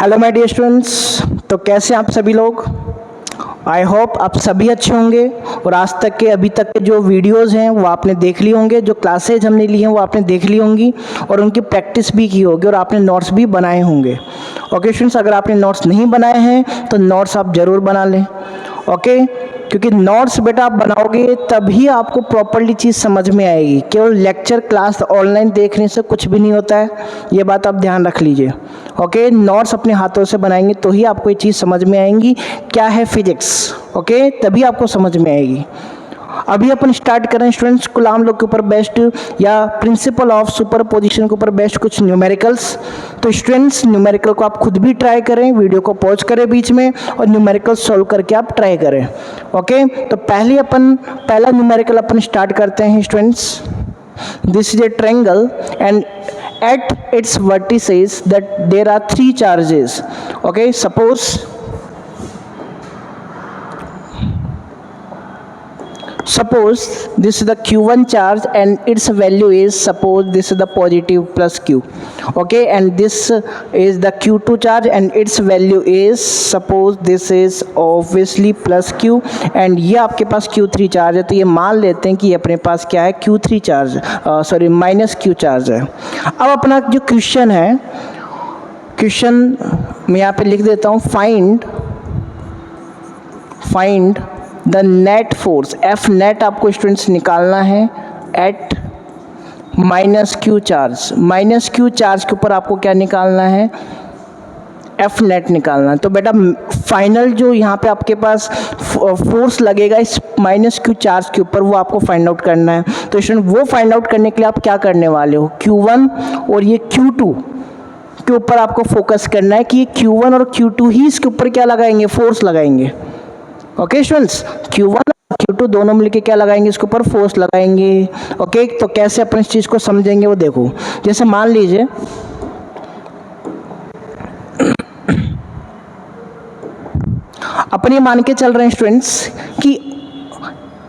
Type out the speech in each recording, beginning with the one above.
Hello my dear students, तो कैसे आप सभी लोग। आई होप आप सभी अच्छे होंगे और आज तक के अभी तक के जो वीडियोस हैं वो आपने देख ली होंगे, जो क्लासेज हमने ली हैं वो आपने देख ली होंगी और उनकी प्रैक्टिस भी की होगी और आपने नोट्स भी बनाए होंगे। ओके स्टूडेंट्स, अगर आपने नोट्स नहीं बनाए हैं तो नोट्स आप ज़रूर बना लें। ओके, क्योंकि नोट्स बेटा आप बनाओगे तभी आपको प्रॉपर्ली चीज़ समझ में आएगी। केवल लेक्चर क्लास ऑनलाइन देखने से कुछ भी नहीं होता है, ये बात आप ध्यान रख लीजिए। ओके, नोट्स अपने हाथों से बनाएंगे तो ही आपको ये चीज़ समझ में आएंगी क्या है फिजिक्स। ओके, तभी आपको समझ में आएगी। अभी अपन स्टार्ट करें स्टूडेंट्स गुलाम लोग के ऊपर बेस्ट या प्रिंसिपल ऑफ सुपरपोजिशन के ऊपर बेस्ट कुछ न्यूमेरिकल्स। तो स्टूडेंट्स न्यूमेरिकल को आप खुद भी ट्राई करें, वीडियो को पॉज करें बीच में और न्यूमेरिकल सॉल्व करके आप ट्राई करें। ओके, तो पहला न्यूमेरिकल अपन स्टार्ट करते हैं students. This is A triangle and at its vertices that there are three charges. Okay, suppose this is the q1 charge and its value is, suppose this is the positive plus q. Okay, and this is the q2 charge and its value is, suppose this is obviously plus q and ये आपके पास q3 charge है। तो ये मान लेते हैं कि ये अपने पास क्या है, q3 charge sorry minus q charge है। अब अपना जो क्वेश्चन है, क्वेश्चन मैं यहाँ पे लिख देता हूँ, find the net force, F net आपको स्टूडेंट्स निकालना है at minus q charge. Minus q charge के ऊपर आपको क्या निकालना है, एफ नेट निकालना है। तो बेटा फाइनल जो यहाँ पे आपके पास फोर्स लगेगा इस माइनस क्यू चार्ज के ऊपर, वो आपको फाइंड आउट करना है। तो स्टूडेंट वो फाइंड आउट करने के लिए आप क्या करने वाले हो, Q1 और ये Q2 के ऊपर आपको फोकस करना है कि ये Q1 और Q2 ही इसके ऊपर क्या लगाएंगे, फोर्स लगाएंगे। ओके स्टूडेंट्स, Q1 और Q2 दोनों मिलके क्या लगाएंगे, इसके ऊपर फोर्स लगाएंगे। ओके, तो कैसे अपन इस चीज़ को समझेंगे वो देखो। जैसे मान लीजिए अपन ये मान के चल रहे हैं स्टूडेंट्स कि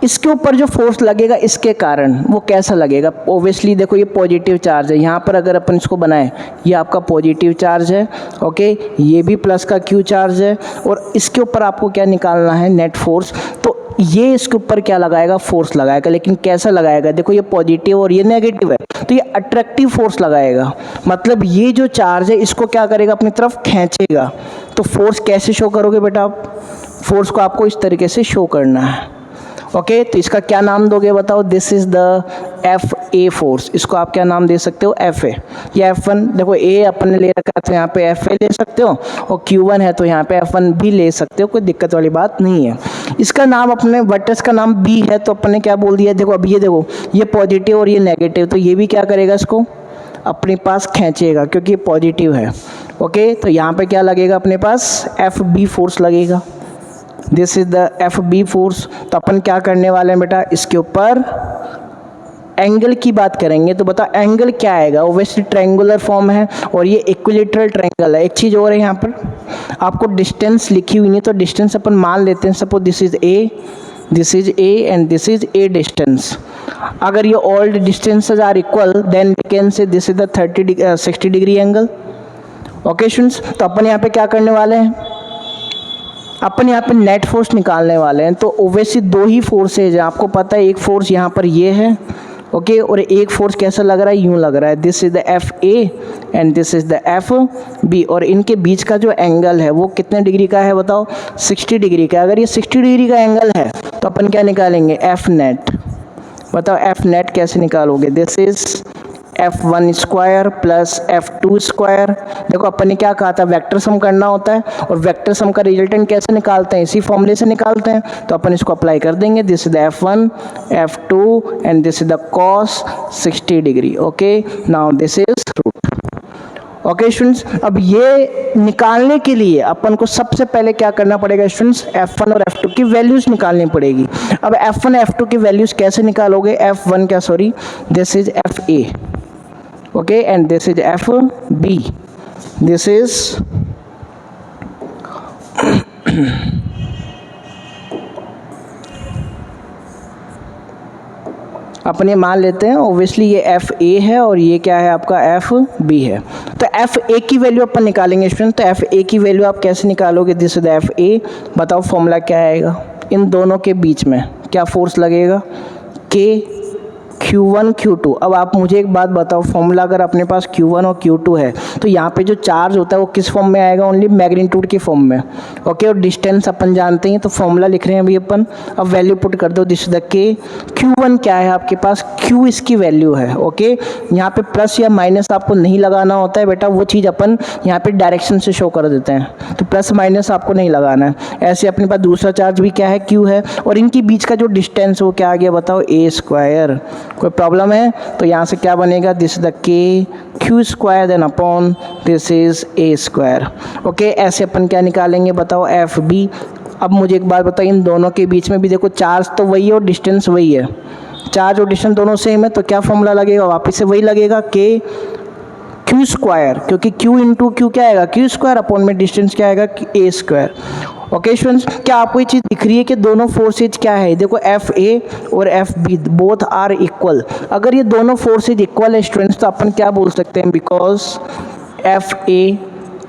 इसके ऊपर जो फोर्स लगेगा इसके कारण वो कैसा लगेगा। ओब्वियसली देखो ये पॉजिटिव चार्ज है, यहाँ पर अगर अपन इसको बनाएं ये आपका पॉजिटिव चार्ज है। ओके, ये भी प्लस का क्यू चार्ज है और इसके ऊपर आपको क्या निकालना है, नेट फोर्स। तो ये इसके ऊपर क्या लगाएगा, फोर्स लगाएगा, लेकिन कैसा लगाएगा, देखो ये पॉजिटिव और ये नेगेटिव है तो ये अट्रैक्टिव फोर्स लगाएगा। मतलब ये जो चार्ज है इसको क्या करेगा, अपनी तरफ खींचेगा। तो फोर्स कैसे शो करोगे बेटा आप, फोर्स को आपको इस तरीके से शो करना है। ओके, तो इसका क्या नाम दोगे बताओ, this is the F a force. इसको आप क्या नाम दे सकते हो, एफ ए या F1। देखो ए अपन ने ले रखा है तो यहाँ पे एफ ए ले सकते हो और Q1 है तो यहाँ पे F1 भी ले सकते हो, कोई दिक्कत वाली बात नहीं है। इसका नाम अपने वर्टेक्स का नाम बी है तो अपन ने क्या बोल दिया, देखो अब ये देखो ये पॉजिटिव और ये नेगेटिव, तो ये भी क्या करेगा, इसको अपने पास खींचेगा क्योंकि ये पॉजिटिव है। ओके, तो यहाँ पे क्या लगेगा, अपने पास एफ बी फोर्स लगेगा। This is the F B force. तो अपन क्या करने वाले हैं बेटा, इसके ऊपर एंगल की बात करेंगे। तो बताओ एंगल क्या आएगा, ओब्वियसली ट्रायंगुलर फॉर्म है और ये इक्विलेटरल ट्रायंगल है। एक चीज़ और है, यहाँ पर आपको डिस्टेंस लिखी हुई नहीं तो डिस्टेंस अपन मान लेते हैं। Suppose this is A, this is A and this is A distance. अगर ये all distances are equal then we can say this is the 60 degree angle. Okay students, तो अपन यहाँ पे क्या करने वाले हैं, अपन यहाँ पे नेट फोर्स निकालने वाले हैं। तो ओब्वियसली दो ही फोर्सेज हैं, आपको पता है एक फोर्स यहाँ पर ये है, ओके, और एक फोर्स कैसा लग रहा है, यूं लग रहा है। This is the F A and this is the F B और इनके बीच का जो एंगल है वो कितने डिग्री का है बताओ, 60 डिग्री का। अगर ये 60 डिग्री का एंगल है तो अपन क्या निकालेंगे, एफ नेट। बताओ एफ नेट कैसे निकालोगे, this is F1 square plus F2 square. देखो अपन ने क्या कहा था, वेक्टर सम करना होता है और वेक्टर सम का रिजल्टेंट कैसे निकालते हैं, इसी फॉर्मूले से निकालते हैं। तो अपन इसको अप्लाई कर देंगे, this is the F1 F2 and this is the cos 60 degree. Okay, now this is root. Okay students, अब ये निकालने के लिए अपन को सबसे पहले क्या करना पड़ेगा स्टूडेंट्स, F1 और F2 की वैल्यूज निकालनी पड़ेगी। अब F1 F2 की वैल्यूज कैसे निकालोगे, F1 क्या sorry this is FA, okay, and this is FB, this is अपन ये मान लेते हैं ऑब्वियसली ये एफ ए है और ये क्या है आपका एफ बी है। तो एफ ए की वैल्यू अपन निकालेंगे स्टूडेंट। तो एफ ए की वैल्यू आप कैसे निकालोगे? दिस इज एफ ए। बताओ फॉर्मूला क्या आएगा? इन दोनों के बीच में क्या फोर्स लगेगा? के Q1 Q2। अब आप मुझे एक बात बताओ, फॉर्मूला अगर अपने पास Q1 और Q2 है तो यहाँ पे जो चार्ज होता है वो किस फॉर्म में आएगा? ओनली मैग्नीट्यूड की फॉर्म में। ओके, और डिस्टेंस अपन जानते हैं, तो फॉर्मूला लिख रहे हैं अभी अपन। अब वैल्यू पुट कर दो, दिस द के। Q1 क्या है आपके पास? Q इसकी वैल्यू है। ओके, यहाँ पे प्लस या माइनस आपको नहीं लगाना होता है बेटा, वो चीज़ अपन यहाँ पे डायरेक्शन से शो कर देते हैं, तो प्लस माइनस आपको नहीं लगाना है। ऐसे अपने पास दूसरा चार्ज भी क्या है? Q है, और इनके बीच का जो डिस्टेंस वो क्या आ गया बताओ? ए स्क्वायर। कोई प्रॉब्लम है? तो यहाँ से क्या बनेगा? This the K q square then upon this is A square. Okay, ऐसे अपन क्या निकालेंगे बताओ? F B. अब मुझे एक बात बताओ, इन दोनों के बीच में भी देखो चार्ज तो वही है और डिस्टेंस वही है, चार्ज और डिस्टेंस दोनों सेम है, तो क्या फॉर्मूला लगेगा? वापस से वही लगेगा, के क्यू स्क्वायर, क्योंकि क्यू इंटू क्यू क्या आएगा? क्यू स्क्वायर, अपॉन में डिस्टेंस क्या आएगा? ए स्क्वायर। ओके स्टूडेंट्स, क्या आपको ये चीज़ दिख रही है कि दोनों फोर्सेज क्या है? देखो एफ ए और F B both are equal. अगर ये दोनों फोर्सेज इक्वल है स्टूडेंट्स, तो अपन क्या बोल सकते हैं? Because F A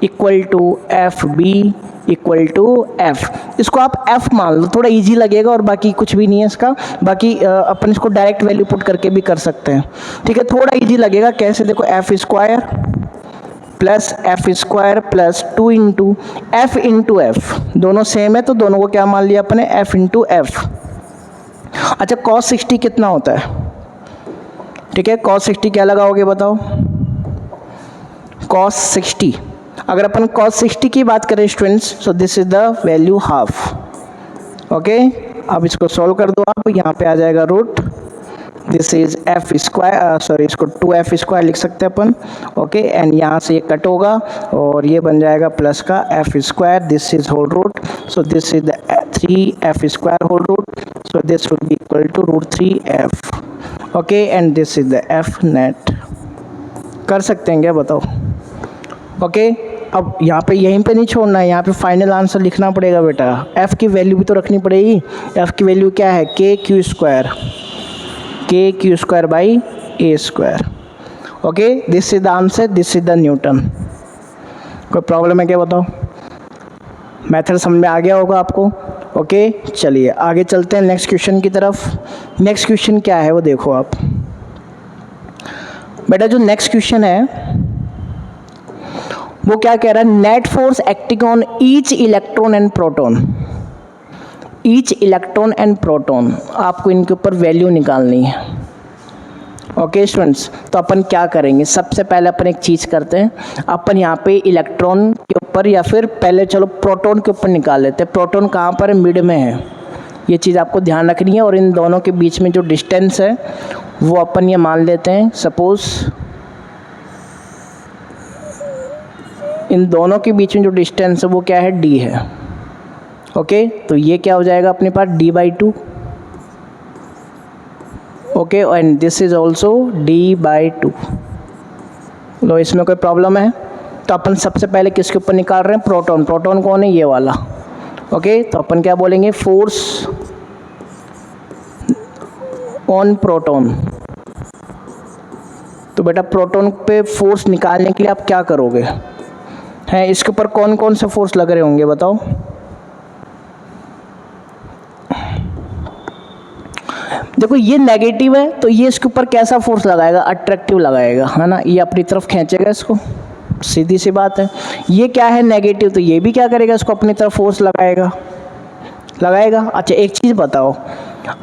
equal to F B equal to F. इसको आप एफ मान लो, थोड़ा इजी लगेगा, और बाकी कुछ भी नहीं है इसका। बाकी अपन इसको डायरेक्ट वैल्यू पुट करके भी कर सकते हैं, ठीक है, थोड़ा इजी लगेगा। कैसे? देखो F square plus F square plus 2 into F, दोनों सेम है तो दोनों को क्या मान लिया अपने? F into F. अच्छा, कॉस 60 कितना होता है? ठीक है, कॉस 60 क्या लगाओगे बताओ? कॉस 60, अगर अपन cos 60 की बात करें students, so this is the value half. Okay, अब इसको सॉल्व कर दो आप, यहाँ पे आ जाएगा root, this is F square, sorry इसको 2f स्क्वायर लिख सकते हैं अपन। ओके, एंड यहाँ से ये कट होगा और ये बन जाएगा प्लस का F square, this is whole root, so this is the 3f square whole root, so this would be equal to root 3f। Okay, and this is the F net. कर सकते हैं क्या बताओ? ओके, अब यहाँ पे यहीं पे नहीं छोड़ना है, यहाँ पे फाइनल आंसर लिखना पड़ेगा बेटा। f की वैल्यू भी तो रखनी पड़ेगी। f की वैल्यू क्या है? के q square by A square. Okay, this is the answer, this is the Newton. कोई प्रॉब्लम है क्या बताओ? मेथड समझ में आ गया होगा आपको। ओके, चलिए आगे चलते हैं नेक्स्ट क्वेश्चन की तरफ। नेक्स्ट क्वेश्चन क्या है वो देखो आप बेटा। जो नेक्स्ट क्वेश्चन है वो क्या कह रहा है? Net force acting on each electron and proton. Each electron and proton, आपको इनके ऊपर वैल्यू निकालनी है। ओके स्टूडेंट्स, तो अपन क्या करेंगे? सबसे पहले अपन एक चीज़ करते हैं, अपन यहाँ पे इलेक्ट्रॉन के ऊपर, या फिर पहले चलो प्रोटॉन के ऊपर निकाल लेते हैं। प्रोटॉन कहाँ पर है? मिड में है, ये चीज़ आपको ध्यान रखनी है। और इन दोनों के बीच में जो डिस्टेंस है वो अपन ये मान लेते हैं, सपोज इन दोनों के बीच में जो डिस्टेंस है वो क्या है? d है। ओके, तो ये क्या हो जाएगा अपने पास? d/2। Okay, and this is also d/2। लो, इसमें कोई प्रॉब्लम है? तो अपन सबसे पहले किसके ऊपर निकाल रहे हैं? प्रोटॉन। प्रोटॉन कौन है? ये वाला। ओके, तो अपन क्या बोलेंगे? Force on proton. तो बेटा प्रोटॉन पे फोर्स निकालने के लिए आप क्या करोगे? हैं, इसके ऊपर कौन कौन से फोर्स लग रहे होंगे बताओ? देखो ये नेगेटिव है तो ये इसके ऊपर कैसा फोर्स लगाएगा? अट्रैक्टिव लगाएगा, है ना, ये अपनी तरफ खींचेगा इसको, सीधी सी बात है। ये क्या है? नेगेटिव, तो ये भी क्या करेगा? इसको अपनी तरफ फोर्स लगाएगा। अच्छा, एक चीज़ बताओ,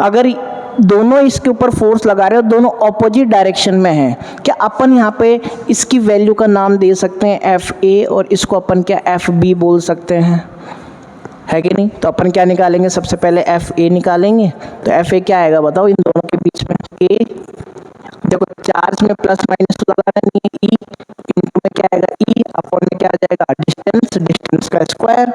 अगर दोनों इसके ऊपर फोर्स लगा रहे हो, दोनों ऑपोजिट डायरेक्शन में हैं, क्या अपन यहाँ पे इसकी वैल्यू का नाम दे सकते हैं एफ ए, और इसको अपन क्या एफ बी बोल सकते हैं? है कि नहीं? तो अपन क्या निकालेंगे? सबसे पहले एफ ए निकालेंगे। तो एफ ए क्या आएगा बताओ? इन दोनों के बीच में ए, देखो चार्ज में प्लस माइनस तो लगाना नहीं है, ई इंटू में क्या आएगा? ई, अपॉन में क्या आ जाएगा? डिस्टेंस का स्क्वायर,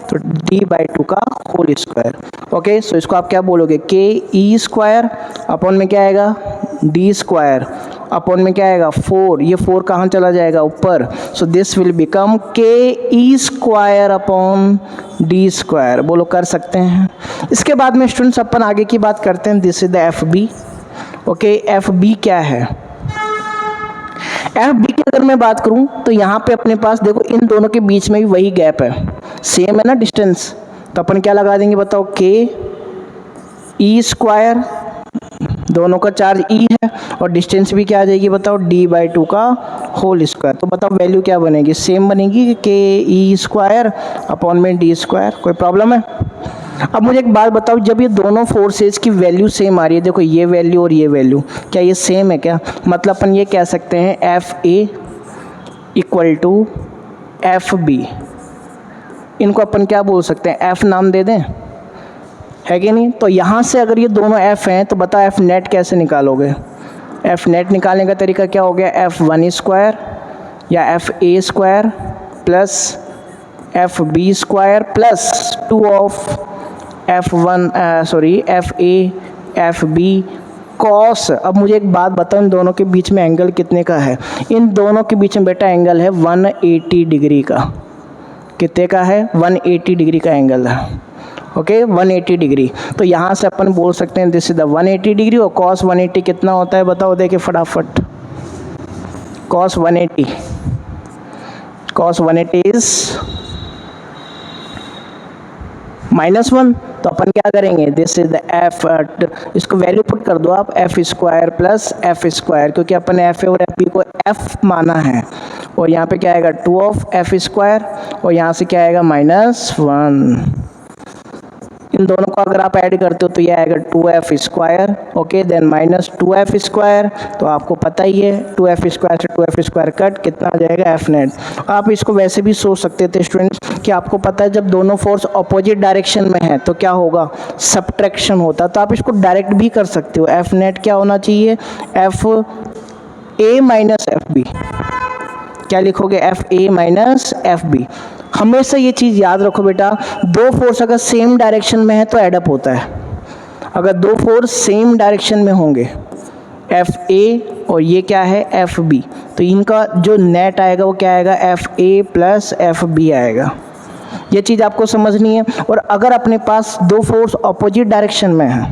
तो d/2 का होल स्क्वायर। ओके, सो इसको आप क्या बोलोगे? के ई स्क्वायर, अपॉन में क्या आएगा? डी स्क्वायर, अपॉन में क्या आएगा? 4, ये 4 कहाँ चला जाएगा? ऊपर, सो दिस विल बिकम के E square upon D square. बोलो, कर सकते हैं? इसके बाद में स्टूडेंट्स अपन आगे की बात करते हैं। This is the F B. Okay, F B क्या है? एफ बी की अगर मैं बात करूं तो यहाँ पे अपने पास देखो इन दोनों के बीच में भी वही गैप है, सेम है ना डिस्टेंस, तो अपन क्या लगा देंगे बताओ, के ई स्क्वायर, दोनों का चार्ज ई है और डिस्टेंस भी क्या आ जाएगी बताओ, डी बाई टू का होल स्क्वायर। तो बताओ वैल्यू क्या बनेगी, सेम बनेगी, के ई स्क्वायर अपॉन में डी स्क्वायर। कोई प्रॉब्लम है? अब मुझे एक बात बताओ, जब ये दोनों फोर्सेज की वैल्यू सेम आ रही है, देखो ये वैल्यू और ये वैल्यू, क्या ये सेम है क्या? मतलब अपन ये कह सकते हैं F A equal to F B, इनको अपन क्या बोल सकते हैं, एफ नाम दे दें, है कि नहीं? तो यहाँ से अगर ये दोनों एफ हैं तो बताओ एफ नेट कैसे निकालोगे? एफ नेट निकालने का तरीका क्या हो गया, एफ वन स्क्वायर या F A square plus F B square plus two of F one F A F B cos. अब मुझे एक बात बताओ, इन दोनों के बीच में एंगल कितने का है? इन दोनों के बीच में बेटा एंगल है 180 डिग्री का। कितने का है? 180 डिग्री का एंगल है। Okay 180 degree. तो यहाँ से अपन बोल सकते हैं दिस इज द 180 डिग्री, और कॉस 180 कितना होता है बताओ, देखिए फटाफट, कॉस 180 इज -1। तो अपन क्या करेंगे, दिस इज द एफ, इसको वैल्यू पुट कर दो आप, F square plus F square, क्योंकि अपन एफ ए और एफ बी को एफ माना है, और यहाँ पे क्या आएगा 2 ऑफ एफ स्क्वायर, और यहाँ से क्या आएगा -1। इन दोनों को अगर आप ऐड करते हो तो ये आएगा 2f square, okay, then -2f square. तो आपको पता ही है 2f स्क्वायर से 2f स्क्वायर कट, कितना आ जाएगा f नेट। आप इसको वैसे भी सोच सकते थे स्टूडेंट्स कि आपको पता है जब दोनों फोर्स अपोजिट डायरेक्शन में है तो क्या होगा, सब्ट्रैक्शन होता। तो आप इसको डायरेक्ट भी कर सकते हो, f नेट क्या होना चाहिए, एफ ए माइनस एफ बी। क्या लिखोगे, एफ ए माइनस एफ बी। हमेशा ये चीज़ याद रखो बेटा, दो फोर्स अगर सेम डायरेक्शन में है तो एडअप होता है। अगर दो फोर्स सेम डायरेक्शन में होंगे, एफ ए और ये क्या है एफ बी, तो इनका जो नेट आएगा वो क्या आएगा, F A plus F B आएगा। ये चीज़ आपको समझनी है। और अगर अपने पास दो फोर्स अपोजिट डायरेक्शन में है,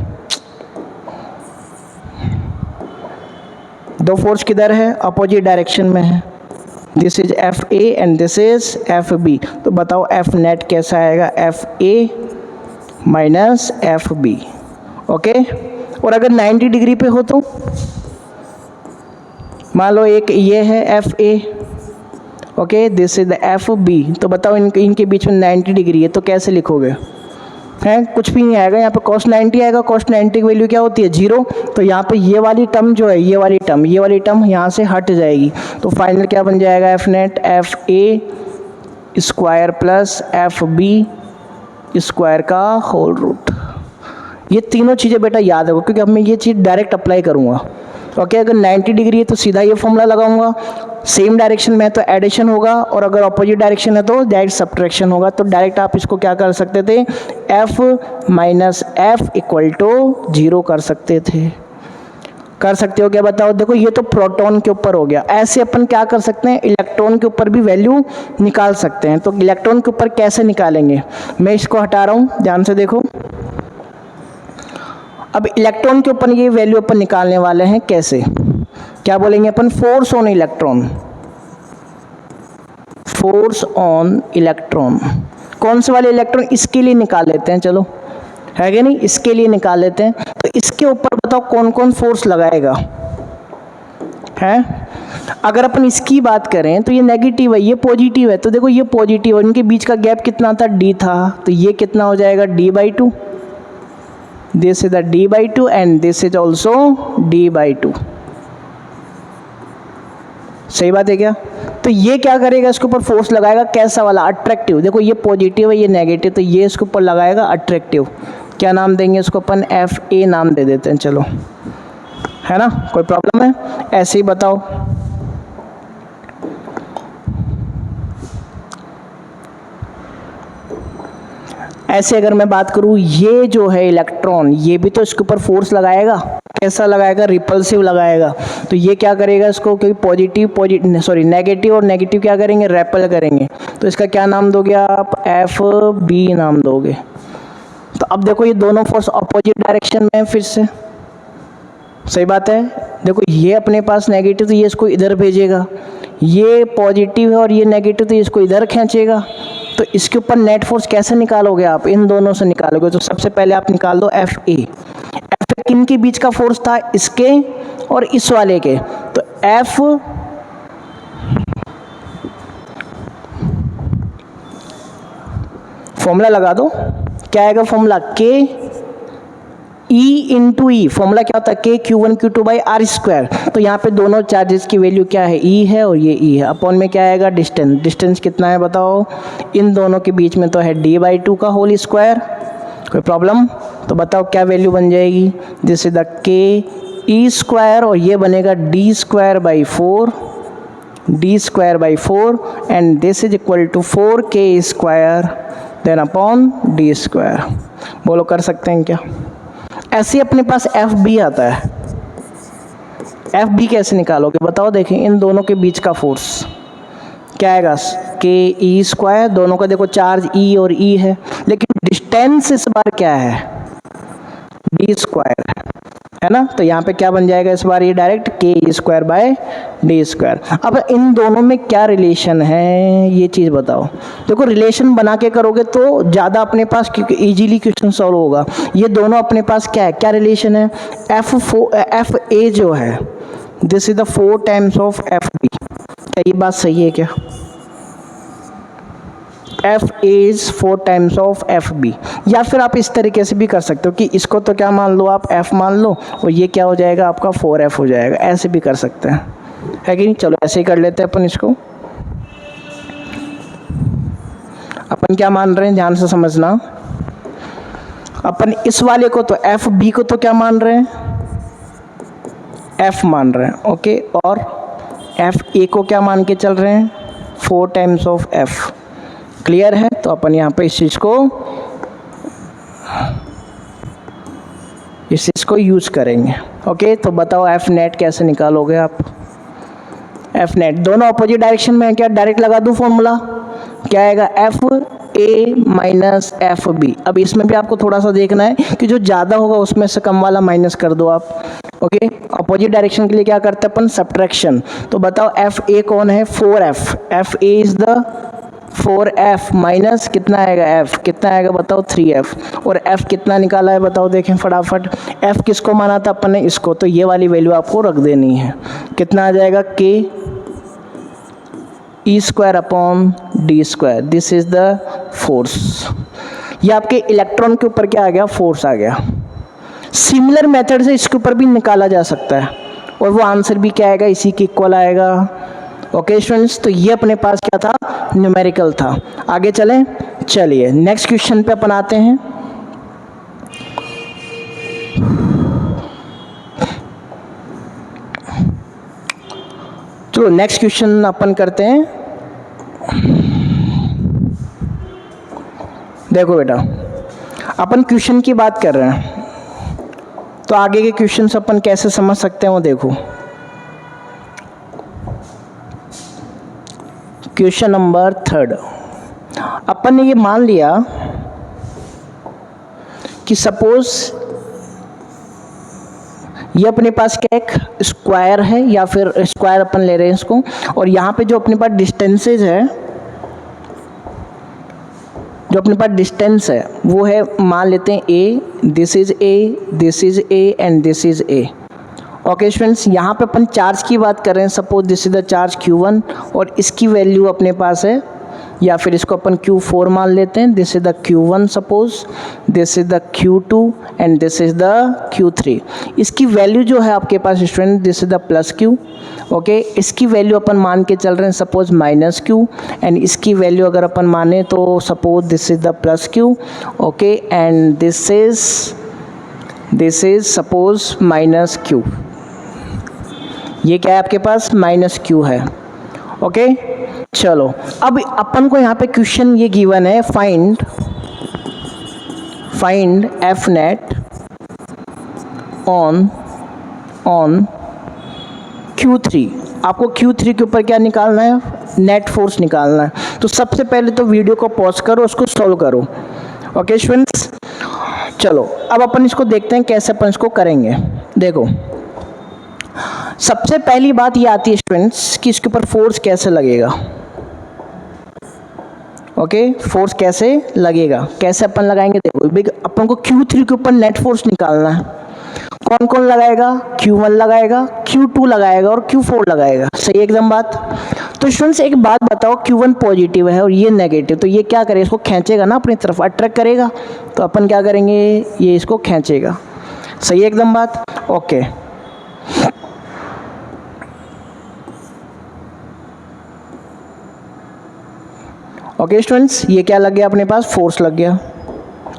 दो फोर्स किधर है, अपोजिट डायरेक्शन में है, this is F A and this is F B, तो बताओ एफ नेट कैसा आएगा, F A minus F B. Okay, और अगर 90 डिग्री पे हो तो मान लो एक ये है F A, okay, this is the F B, तो बताओ इनके बीच में 90 डिग्री है, तो कैसे लिखोगे, है कुछ भी नहीं आएगा, यहाँ पे cos 90 आएगा, cos 90 की वैल्यू क्या होती है 0, तो यहाँ पे ये वाली टर्म जो है, ये वाली टर्म यहाँ से हट जाएगी, तो फाइनल क्या बन जाएगा, F net F A square plus F B square का होल रूट। ये तीनों चीज़ें बेटा याद रखो, क्योंकि अब मैं ये चीज़ डायरेक्ट अप्लाई करूँगा। ओके, अगर 90 डिग्री है तो सीधा ये फॉर्मूला लगाऊंगा, सेम डायरेक्शन में है तो एडिशन होगा, और अगर अपोजिट डायरेक्शन है तो डायरेक्ट सब्ट्रैक्शन होगा। तो डायरेक्ट आप इसको क्या कर सकते थे, f minus F equal to 0 कर सकते थे। कर सकते हो क्या बताओ? देखो ये तो प्रोटॉन के ऊपर हो गया। ऐसे अपन क्या कर सकते हैं, इलेक्ट्रॉन के ऊपर भी वैल्यू निकाल सकते हैं। तो इलेक्ट्रॉन के ऊपर कैसे निकालेंगे, मैं इसको हटा रहा हूँ, ध्यान से देखो। अब इलेक्ट्रॉन के ऊपर ये वैल्यू अपन निकालने वाले हैं, कैसे, क्या बोलेंगे अपन, force on electron. Force on electron, कौन से वाले इलेक्ट्रॉन, इसके लिए निकाल लेते हैं, चलो है कि नहीं, इसके लिए निकाल लेते हैं। तो इसके ऊपर बताओ कौन कौन फोर्स लगाएगा, है? अगर अपन इसकी बात करें तो ये नेगेटिव है, ये पॉजिटिव है, तो देखो ये पॉजिटिव है, इनके बीच का गैप कितना था, डी था, तो ये कितना हो जाएगा, d/2। This is the d/2 and this is also d/2। सही बात है क्या? तो ये क्या करेगा, इसके ऊपर फोर्स लगाएगा, कैसा वाला, अट्रैक्टिव। देखो ये पॉजिटिव है, ये नेगेटिव, तो ये इसके ऊपर लगाएगा अट्रैक्टिव। क्या नाम देंगे इसको अपन, एफ ए नाम दे देते हैं, चलो, है ना, कोई प्रॉब्लम है? ऐसे ही बताओ। ऐसे अगर मैं बात करूँ, ये जो है इलेक्ट्रॉन, ये भी तो इसके ऊपर फोर्स लगाएगा, कैसा लगाएगा, रिपल्सिव लगाएगा। तो ये क्या करेगा इसको, क्योंकि नेगेटिव और नेगेटिव क्या करेंगे, रेपल करेंगे। तो इसका क्या नाम दोगे आप, एफ बी नाम दोगे। तो अब देखो ये दोनों फोर्स अपोजिट डायरेक्शन में है, फिर से सही बात है। देखो ये अपने पास नेगेटिव तो ये इसको इधर भेजेगा, ये पॉजिटिव है और ये नेगेटिव तो ये इसको इधर खींचेगा। तो इसके ऊपर नेट फोर्स कैसे निकालोगे आप? इन दोनों से निकालोगे। तो सबसे पहले आप निकाल दो एफ ए। एफ ए किन के बीच का फोर्स था? इसके और इस वाले के। तो एफ फॉर्मूला लगा दो, क्या आएगा फॉर्मूला? के ई इंटू ई। फॉर्मूला क्या होता है? के Q1 Q2 by are square. तो यहाँ पे दोनों चार्जेस की वैल्यू क्या है? ई है और ये ई है। अपॉन में क्या आएगा? डिस्टेंस। डिस्टेंस कितना है बताओ? इन दोनों के बीच में तो है d/2 का होल स्क्वायर। कोई प्रॉब्लम? तो बताओ क्या वैल्यू बन जाएगी? दिस इज द के ई स्क्वायर और ये बनेगा d square by 4, d square by 4 and this is equal to 4k square then upon d square. बोलो कर सकते हैं क्या? ऐसे अपने पास एफ बी आता है। एफ बी कैसे निकालोगे बताओ? देखें इन दोनों के बीच का फोर्स क्या आएगा? के ई स्क्वायर। दोनों का देखो चार्ज ई और ई है, लेकिन डिस्टेंस इस बार क्या है? डी स्क्वायर है ना। तो यहाँ पे क्या बन जाएगा इस बार? ये डायरेक्ट के E square by D square. अब इन दोनों में क्या रिलेशन है ये चीज़ बताओ। देखो रिलेशन बना के करोगे तो ज़्यादा अपने पास इजीली क्वेश्चन सॉल्व होगा। ये दोनों अपने पास क्या है? क्या रिलेशन है? एफ ए जो है this is the 4 times of F B. क्या ये बात सही है क्या? F A is 4 times of F B. या फिर आप इस तरीके से भी कर सकते हो कि इसको तो क्या मान लो आप? एफ मान लो और ये क्या हो जाएगा आपका? 4f हो जाएगा। ऐसे भी कर सकते हैं, है कि नहीं? चलो ऐसे ही कर लेते हैं अपन इसको। अपन क्या मान रहे हैं ध्यान से समझना। अपन इस वाले को तो एफ बी को तो क्या मान रहे हैं? एफ मान रहे हैं, ओके। और एफ ए को क्या मान के चल रहे हैं? 4 टाइम्स ऑफ एफ। क्लियर है? तो अपन यहाँ पे इस चीज़ को यूज़ करेंगे, ओके। तो बताओ एफ नेट कैसे निकालोगे आप? एफ नेट दोनों अपोजिट डायरेक्शन में है क्या? डायरेक्ट लगा दूँ फॉर्मूला। क्या आएगा? F A minus F B. अब इसमें भी आपको थोड़ा सा देखना है कि जो ज़्यादा होगा उसमें से कम वाला माइनस कर दो आप, ओके। अपोजिट डायरेक्शन के लिए क्या करते हैं अपन? सब्ट्रैक्शन। तो बताओ एफ ए कौन है? 4f। F A is the 4f minus कितना आएगा? f कितना आएगा बताओ? 3f। और f कितना निकाला है बताओ? देखें फटाफट। f किसको माना था अपन ने? इसको। तो ये वाली वैल्यू आपको रख देनी है। कितना आ जाएगा? k E square upon D square. This is the force. ये आपके इलेक्ट्रॉन के ऊपर क्या आ गया? फोर्स आ गया। सिमिलर मेथड से इसके ऊपर भी निकाला जा सकता है और वो आंसर भी क्या आएगा? इसी के इक्वल आएगा, ओके स्टूडेंट्स। तो ये अपने पास क्या था? न्यूमेरिकल था। आगे चलें। चलिए नेक्स्ट क्वेश्चन पे अपन आते हैं। चलो नेक्स्ट क्वेश्चन अपन करते हैं। देखो बेटा अपन क्वेश्चन की बात कर रहे हैं तो आगे के क्वेश्चन अपन कैसे समझ सकते हैं वो देखो। क्वेश्चन नंबर 3 अपन ने ये मान लिया कि सपोज ये अपने पास क्या एक स्क्वायर है या फिर स्क्वायर अपन ले रहे हैं इसको, और यहाँ पे जो अपने पास डिस्टेंसेज है, जो अपने पास डिस्टेंस है वो है मान लेते हैं a, this is a and this is a, okay students. यहाँ पे अपन चार्ज की बात कर रहे हैं। Suppose this is the charge Q1 और इसकी वैल्यू अपने पास है, या फिर इसको अपन Q4 मान लेते हैं। This is the Q1 suppose, this is the Q2 and this is the Q3। इसकी वैल्यू जो है आपके पास student this is the plus Q, okay. इसकी वैल्यू अपन मान के चल रहे हैं सपोज माइनस Q एंड इसकी वैल्यू अगर अपन माने तो suppose this is the plus Q, okay. And this is suppose minus Q। ये क्या है आपके पास? माइनस Q है, ओके। चलो अब अपन को यहाँ पे क्वेश्चन ये गिवन है, find F net on Q3। आपको Q3 के ऊपर क्या निकालना है? नेट फोर्स निकालना है। तो सबसे पहले तो वीडियो को पॉज करो, उसको सॉल्व करो, ओके स्टूडेंट्स। चलो अब अपन इसको देखते हैं कैसे अपन इसको करेंगे। देखो सबसे पहली बात ये आती है स्टूडेंट्स कि इसके ऊपर फोर्स कैसे लगेगा। ओके, फोर्स कैसे लगेगा, कैसे अपन लगाएंगे। देखो अपन को Q3 के ऊपर नेट फोर्स निकालना है। कौन कौन लगाएगा, Q1 लगाएगा, Q2 लगाएगा और Q4 लगाएगा। सही एकदम बात। तो स्टूडेंट्स एक बात बताओ, Q1 पॉजिटिव है और ये नेगेटिव, तो ये क्या करेगा, इसको खींचेगा ना अपनी तरफ, अट्रैक्ट करेगा। तो अपन क्या करेंगे, ये इसको खींचेगा। सही एकदम बात। ओके, ओके स्टूडेंट्स, ये क्या लग गया अपने पास, फोर्स लग गया।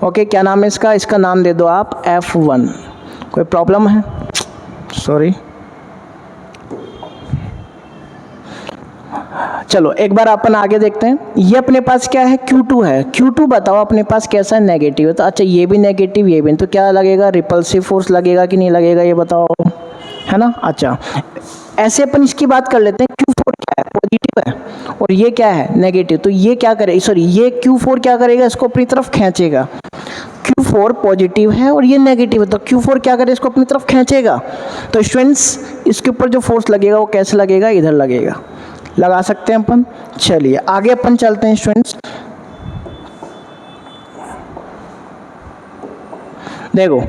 ओके, क्या नाम है इसका, इसका नाम दे दो आप F1। कोई प्रॉब्लम है, सॉरी। चलो एक बार अपन आगे देखते हैं। ये अपने पास क्या है, Q2 है। Q2 बताओ अपने पास कैसा है, नेगेटिव है। तो अच्छा, ये भी नेगेटिव, ये भी, तो क्या लगेगा, रिपल्सिव फोर्स लगेगा कि नहीं लगेगा, ये बताओ, है ना। अच्छा, ऐसे अपन इसकी बात कर लेते हैं। Q4 क्या है, पॉजिटिव है और ये क्या है, नेगेटिव। तो ये क्या करे, सॉरी, ये Q4 क्या करेगा, इसको अपनी तरफ खींचेगा। Q4 पॉजिटिव है और ये नेगेटिव है, तो Q4 क्या करे, इसको अपनी तरफ खींचेगा। तो स्टूडेंट्स इसके ऊपर जो फोर्स लगेगा वो कैसे लगेगा, इधर लगेगा। लगा सकते हैं अपन। चलिए आगे अपन चलते हैं स्टूडेंट्स। देखो,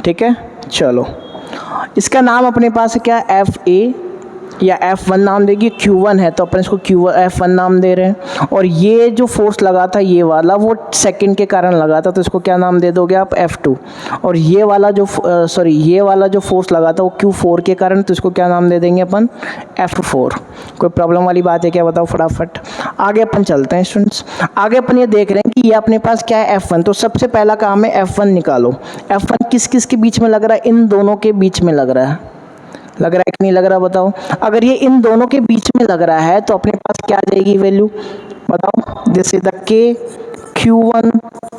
ठीक है, चलो इसका नाम अपने पास है क्या, FA या F1 नाम देगी। Q1 है तो अपन इसको F1 नाम दे रहे हैं। और ये जो फोर्स लगा था ये वाला, वो सेकंड के कारण लगा था, तो इसको क्या नाम दे दोगे आप, F2। और ये वाला जो ये वाला जो फोर्स लगा था वो Q4 के कारण, तो इसको क्या नाम दे देंगे अपन, F4। कोई प्रॉब्लम वाली बात है क्या, बताओ फटाफट। आगे अपन चलते हैं स्टूडेंट्स। आगे अपन ये देख रहे हैं कि ये अपने पास क्या है, F1। तो सबसे पहला काम है F1 निकालो। F1 किस किस के बीच में लग रहा है, इन दोनों के बीच में लग रहा है। लग रहा है कि नहीं लग रहा, बताओ। अगर ये इन दोनों के बीच में लग रहा है तो अपने पास क्या आ जाएगी वैल्यू, बताओ। This is the K Q1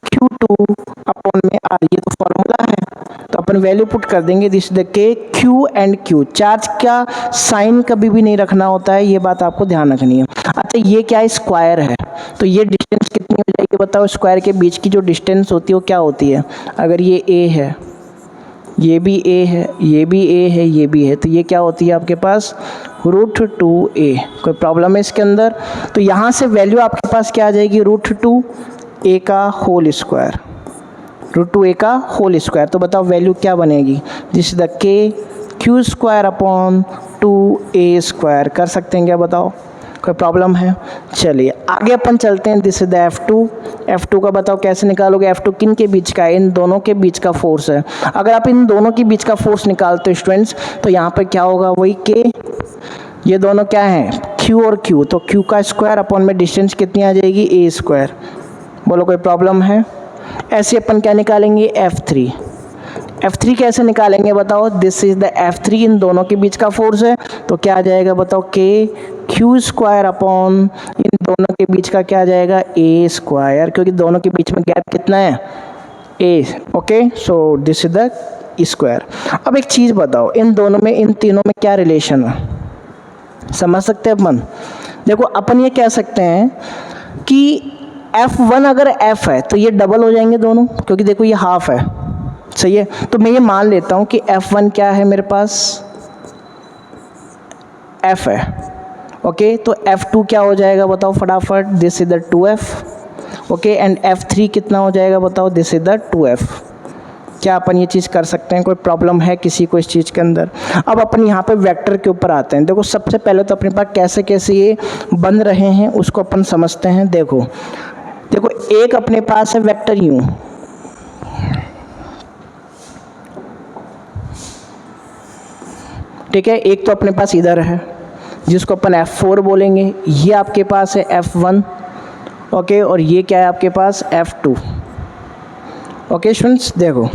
Q2 upon में R, ये तो फॉर्मूला है, तो अपन वैल्यू पुट कर देंगे। This is the K Q and Q। Charge का साइन कभी भी नहीं रखना होता है, ये बात आपको ध्यान रखनी है। अच्छा, ये क्या है, स्क्वायर है, तो ये डिस्टेंस कितनी हो जाएगी बताओ। स्क्वायर के बीच की जो डिस्टेंस होती है वो क्या होती है, अगर ये A है, ये भी A है, ये भी A है, ये भी है, तो ये क्या होती है आपके पास, √2A। कोई प्रॉब्लम है इसके अंदर। तो यहाँ से वैल्यू आपके पास क्या आ जाएगी, √2A का होल स्क्वायर, √2A का होल स्क्वायर। तो बताओ वैल्यू क्या बनेगी, this is the K Q² upon 2A square. कर सकते हैं क्या, बताओ, कोई प्रॉब्लम है। चलिए आगे अपन चलते हैं। This is the F2। F2 का बताओ कैसे निकालोगे। F2 किन के बीच का है, इन दोनों के बीच का फोर्स है। अगर आप इन दोनों के बीच का फोर्स निकालते हो स्टूडेंट्स, तो यहाँ पर क्या होगा, वही K, ये दोनों क्या हैं, Q और Q, तो Q का स्क्वायर अपॉन में डिस्टेंस कितनी आ जाएगी, A स्क्वायर। बोलो कोई प्रॉब्लम है। ऐसे अपन क्या निकालेंगे, F3। F3 कैसे निकालेंगे बताओ। दिस इज द F3, इन दोनों के बीच का फोर्स है, तो क्या आ जाएगा बताओ, K Q² अपॉन इन दोनों के बीच का क्या आ जाएगा, A स्क्वायर, क्योंकि दोनों के बीच में गैप कितना है, A। Okay, so this is the square. अब एक चीज़ बताओ, इन दोनों में, इन तीनों में क्या रिलेशन है, समझ सकते हैं अपन। देखो अपन ये कह सकते हैं कि F1 अगर F है तो ये डबल हो जाएंगे दोनों, क्योंकि देखो ये हाफ है, सही है। तो मैं ये मान लेता हूँ कि F1 क्या है मेरे पास, F है। ओके, तो F2 क्या हो जाएगा बताओ फटाफट, this is the 2F। Okay, and F3 कितना हो जाएगा बताओ, दिस इज द 2F। क्या अपन ये चीज़ कर सकते हैं, कोई प्रॉब्लम है किसी को इस चीज़ के अंदर। अब अपन यहाँ पे वेक्टर के ऊपर आते हैं। देखो सबसे पहले तो अपने पास कैसे कैसे ये बन रहे हैं उसको अपन समझते हैं। देखो देखो, एक अपने पास है वेक्टर यूं, ठीक है। एक तो अपने पास इधर है जिसको अपन F4 बोलेंगे, ये आपके पास है F1। ओके, और ये क्या है आपके पास, F2। ओके स्टूडेंट्स, देखो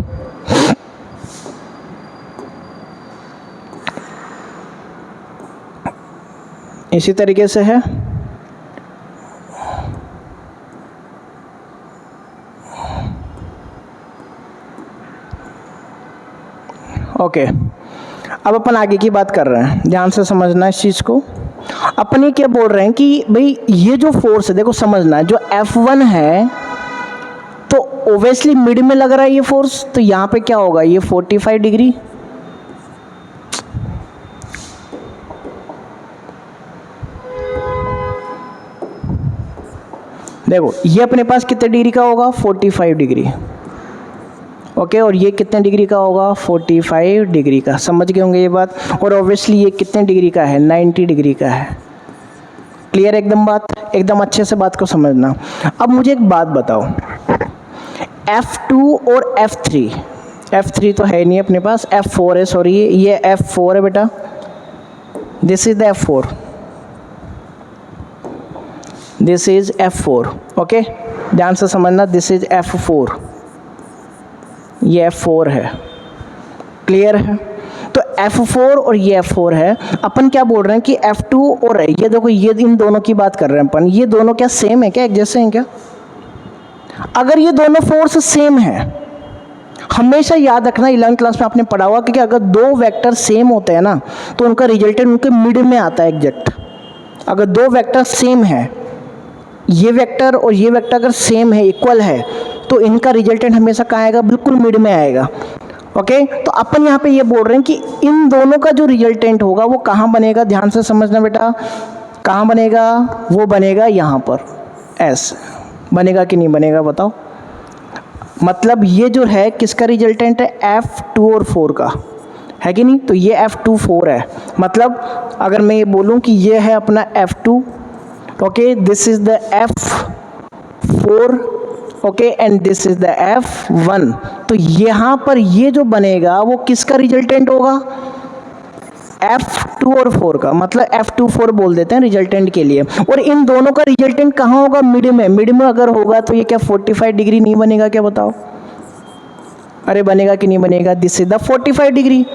इसी तरीके से है। ओके, अब अपन आगे की बात कर रहे हैं, ध्यान से समझना इस चीज़ को। अपन ये क्या बोल रहे हैं कि भाई ये जो फोर्स है, देखो समझना, जो F1 है तो ओबियसली मिड में लग रहा है ये फोर्स, तो यहाँ पे क्या होगा, ये 45 डिग्री, देखो ये अपने पास कितने डिग्री का होगा, 45 डिग्री, ओके, और ये कितने डिग्री का होगा, 45 डिग्री का। समझ गए होंगे ये बात। और ऑब्वियसली ये कितने डिग्री का है, 90 डिग्री का है। क्लियर एकदम बात, एकदम अच्छे से बात को समझना। अब मुझे एक बात बताओ, F2 और F3 तो है नहीं अपने पास, F4 है, सॉरी ये F4 है बेटा, this is the F4, this is F4, okay, ध्यान से समझना, दिस इज F4, ये F4 है, क्लियर है। तो F4 और ये F4 है, अपन क्या बोल रहे हैं कि F2 और ये देखो, ये इन दोनों की बात कर रहे हैं अपन, ये दोनों क्या सेम है क्या, एक जैसे हैं क्या? अगर ये दोनों फोर्स सेम है, हमेशा याद रखना, 11th क्लास में आपने पढ़ा हुआ कि अगर दो वेक्टर सेम होते हैं ना, तो उनका रिजल्टेंट उनके मिड में आता है एग्जैक्ट। अगर दो वेक्टर सेम है, ये वेक्टर और ये वेक्टर अगर सेम है, इक्वल है, तो इनका रिजल्टेंट हमेशा कहाँ आएगा, बिल्कुल मिड में आएगा, ओके। तो अपन यहाँ पे ये बोल रहे हैं कि इन दोनों का जो रिजल्टेंट होगा वो कहाँ बनेगा, ध्यान से समझना बेटा, कहाँ बनेगा, वो बनेगा यहाँ पर, ऐसे बनेगा कि नहीं बनेगा बताओ। मतलब ये जो है किसका रिजल्टेंट है, F2 और 4 का, है कि नहीं? तो ये F2 4 है। मतलब अगर मैं ये बोलूँ कि ये है अपना F2, okay, this is the F4, okay, and this is the F1, तो यहाँ पर ये जो बनेगा वो किसका रिजल्टेंट होगा, F2 और 4 का। मतलब F2 4 बोल देते हैं रिजल्टेंट के लिए। और इन दोनों का रिजल्टेंट कहाँ होगा, मिड में। मिड में अगर होगा तो ये क्या 45 डिग्री नहीं बनेगा क्या, बताओ? अरे बनेगा कि नहीं बनेगा, दिस इज द 45 डिग्री,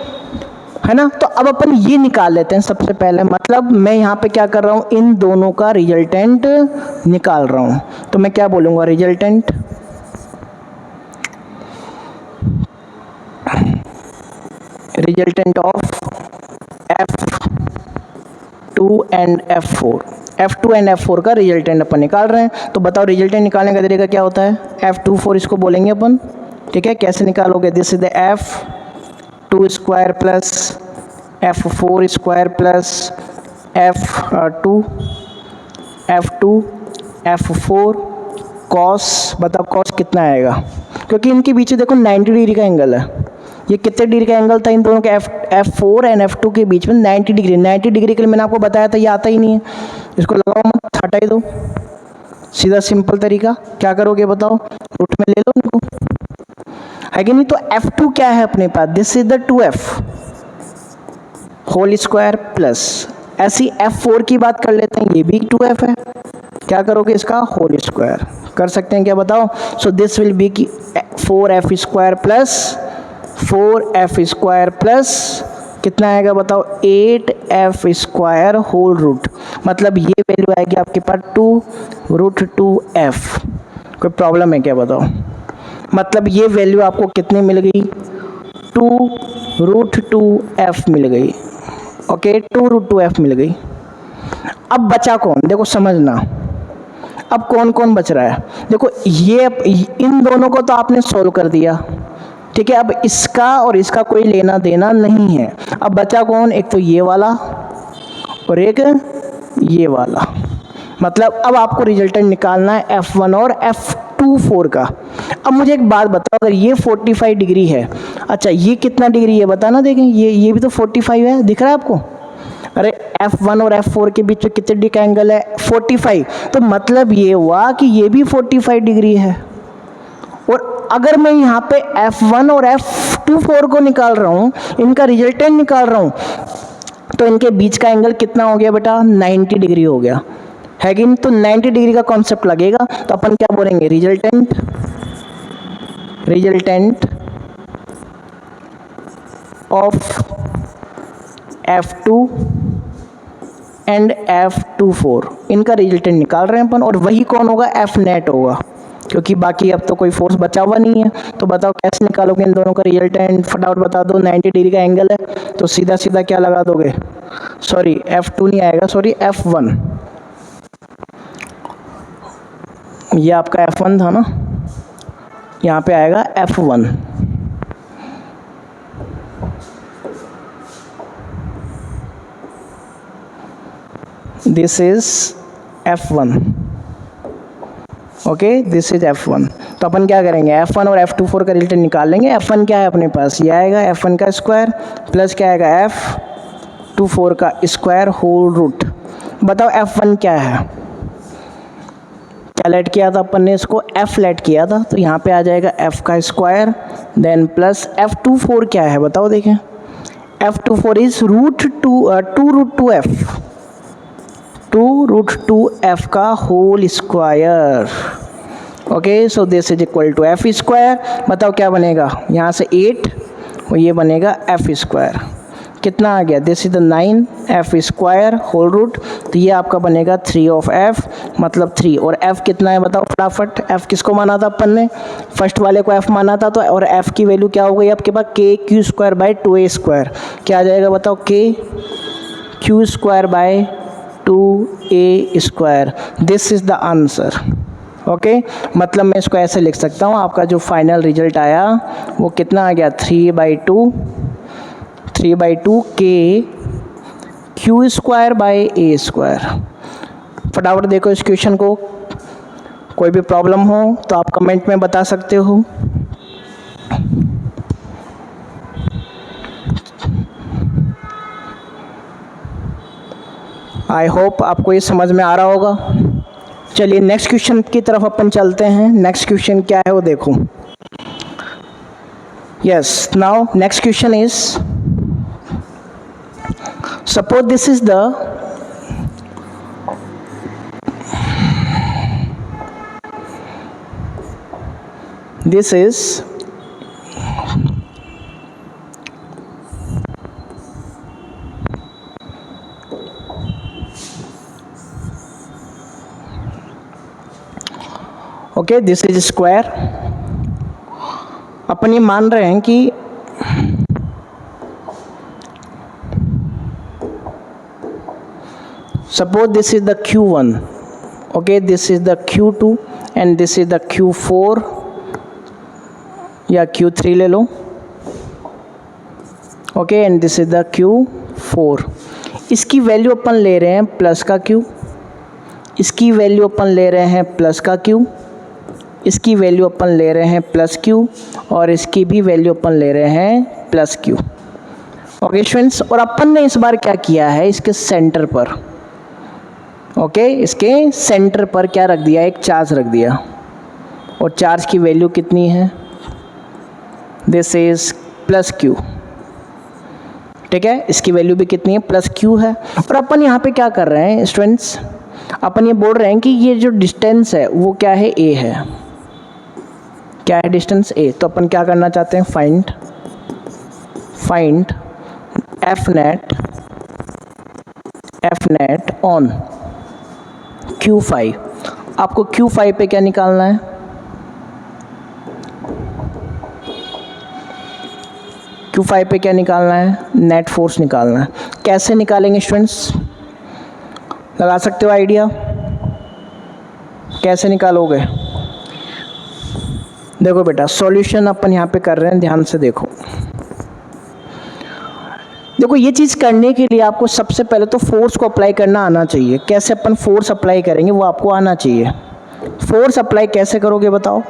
है ना। तो अब अपन ये निकाल लेते हैं सबसे पहले। मतलब मैं यहाँ पे क्या कर रहा हूँ, इन दोनों का रिजल्टेंट निकाल रहा हूँ। तो मैं क्या बोलूँगा, resultant of F2 and F4, F2 and F4 का रिजल्टेंट अपन निकाल रहे हैं। तो बताओ रिजल्टेंट निकालने का तरीका क्या होता है, F2 4 इसको बोलेंगे अपन, ठीक है। कैसे निकालोगे, this is the F2 square plus F4 square plus F2 F4 cos, बताओ कॉस कितना आएगा, क्योंकि इनके बीच देखो 90 डिग्री का एंगल है। ये कितने डिग्री का एंगल था इन दोनों के, F4 एंड F2 के बीच में 90 डिग्री। 90 डिग्री के लिए मैंने आपको बताया था, ये आता ही नहीं है, इसको लगाओ मत, हटा ही दो। सीधा सिंपल तरीका, क्या करोगे बताओ, रूट में ले लो इनको, है कि नहीं। तो F2 क्या है अपने पास, this is the 2F whole square plus, ऐसी F4 की बात कर लेते हैं, ये भी 2F है, क्या करोगे इसका होल स्क्वायर, कर सकते हैं क्या बताओ। सो दिस विल बी की 4F square plus 4F square plus कितना आएगा बताओ, 8F स्क्वायर होल रूट। मतलब ये वैल्यू आएगी आपके पास 2√2F। कोई प्रॉब्लम है क्या बताओ। मतलब ये वैल्यू आपको कितनी मिल गई, 2√2F मिल गई, ओके, 2√2F मिल गई। अब बचा कौन, देखो समझना, अब कौन कौन बच रहा है। देखो ये इन दोनों को तो आपने सोल्व कर दिया, ठीक है। अब इसका और इसका कोई लेना देना नहीं है। अब बचा कौन, एक तो ये वाला और एक ये वाला। मतलब अब आपको रिजल्टेंट निकालना है F1 और F2 4 का। अब मुझे एक बात बताओ, अगर ये 45 डिग्री है, अच्छा ये कितना डिग्री है बताना, देखें ये भी तो 45 है, दिख रहा है आपको। अरे F1 और F4 के बीच में कितने डिग्री का एंगल है, 45। तो मतलब ये हुआ कि ये भी 45 डिग्री है। और अगर मैं यहाँ पे F1 और F2 4 को निकाल रहा हूँ, इनका रिजल्टेंट निकाल रहा हूँ, तो इनके बीच का एंगल कितना हो गया बेटा, 90 डिग्री हो गया, है कि नहीं। तो 90 डिग्री का कॉन्सेप्ट लगेगा, तो अपन क्या बोलेंगे, resultant of F2 and F2 4, इनका रिजल्टेंट निकाल रहे हैं अपन। और वही कौन होगा, F नेट होगा, क्योंकि बाकी अब तो कोई फोर्स बचा हुआ नहीं है। तो बताओ कैसे निकालोगे इन दोनों का रिजल्टेंट, फटाफट बता दो। 90 डिग्री का एंगल है, तो सीधा सीधा क्या लगा दोगे, सॉरी F2 नहीं आएगा, सॉरी F1, ये आपका F1 था ना, यहाँ पे आएगा F1। This is F1, okay, this is F1। तो अपन क्या करेंगे, F1 और F24 का रिलेशन निकाल लेंगे। F1 क्या है अपने पास, ये आएगा F1 का स्क्वायर प्लस क्या आएगा F24 का स्क्वायर होल रूट। बताओ F1 क्या है, क्या लेट किया था अपन ने, इसको F लेट किया था, तो यहाँ पे आ जाएगा F का स्क्वायर देन प्लस F24 क्या है बताओ देखें। F24 is two root two F का whole square. Okay, so this is equal to F square. बताओ क्या बनेगा, यहाँ से 8 और ये बनेगा F स्क्वायर। कितना आ गया, this is the 9 F square whole root, तो ये आपका बनेगा 3 ऑफ F, मतलब 3। और F कितना है बताओ फटाफट, F किसको माना था अपन ने, फर्स्ट वाले को F माना था, तो और F की वैल्यू क्या हो गई आपके पास, k Q square by 2a square. क्या आ जाएगा बताओ, k Q square by 2a square. This is the answer. Okay, मतलब मैं इसको ऐसे लिख सकता हूँ, आपका जो फाइनल रिजल्ट आया वो कितना आ गया, 3/2 k Q square by a square. फटाफट देखो इस क्वेश्चन को, कोई भी प्रॉब्लम हो तो आप कमेंट में बता सकते हो। आई होप आपको ये समझ में आ रहा होगा। चलिए नेक्स्ट क्वेश्चन की तरफ अपन चलते हैं। नेक्स्ट क्वेश्चन क्या है वो देखो। Yes, now next question is, suppose this is the this is okay, this is square. अपन ये मान रहे हैं कि suppose this is the Q1, okay, this is the Q2 and this is the Q4 या Q3 ले लो, okay, and this is the Q4। इसकी वैल्यू अपन ले रहे हैं प्लस का Q, इसकी वैल्यू अपन ले रहे हैं प्लस का Q, इसकी वैल्यू अपन ले रहे हैं प्लस Q, और इसकी भी वैल्यू अपन ले रहे हैं प्लस Q। ओके स्टूडेंट्स, और अपन ने इस बार क्या किया है, इसके सेंटर पर, ओके, इसके सेंटर पर क्या रख दिया, एक चार्ज रख दिया, और चार्ज की वैल्यू कितनी है, दिस इज प्लस Q। ठीक है, इसकी वैल्यू भी कितनी है, प्लस Q है। और अपन यहाँ पे क्या कर रहे हैं स्टूडेंट्स, अपन ये बोल रहे हैं कि ये जो डिस्टेंस है वो क्या है, a है। क्या है डिस्टेंस, a। तो अपन क्या करना चाहते हैं, find F net on Q5। आपको Q5 पे क्या निकालना है, Q5 पे क्या निकालना है, नेट फोर्स निकालना है। कैसे निकालेंगे स्टूडेंट्स, लगा सकते हो आइडिया, कैसे निकालोगे। देखो बेटा, सॉल्यूशन अपन यहाँ पे कर रहे हैं, ध्यान से देखो। देखो ये चीज़ करने के लिए आपको सबसे पहले तो फोर्स को अप्लाई करना आना चाहिए। कैसे अपन फोर्स अप्लाई करेंगे वो आपको आना चाहिए। फोर्स अप्लाई कैसे करोगे बताओ,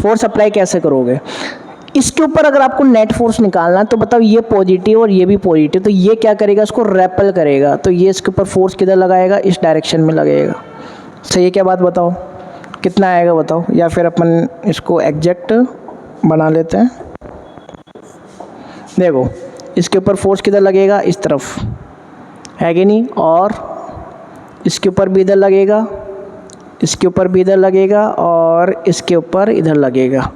फोर्स अप्लाई कैसे करोगे। इसके ऊपर अगर आपको नेट फोर्स निकालना है तो बताओ, ये पॉजिटिव और ये भी पॉजिटिव, तो ये क्या करेगा, इसको रेपल करेगा, तो ये इसके ऊपर फोर्स किधर लगाएगा, इस डायरेक्शन में लगेगा। सही है क्या बात, बताओ कितना आएगा बताओ, या फिर अपन इसको एग्जैक्ट बना लेते हैं। देखो इसके ऊपर फोर्स किधर लगेगा, इस तरफ है कि नहीं, और इसके ऊपर भी इधर लगेगा, इसके ऊपर भी इधर लगेगा, और इसके ऊपर इधर लगेगा,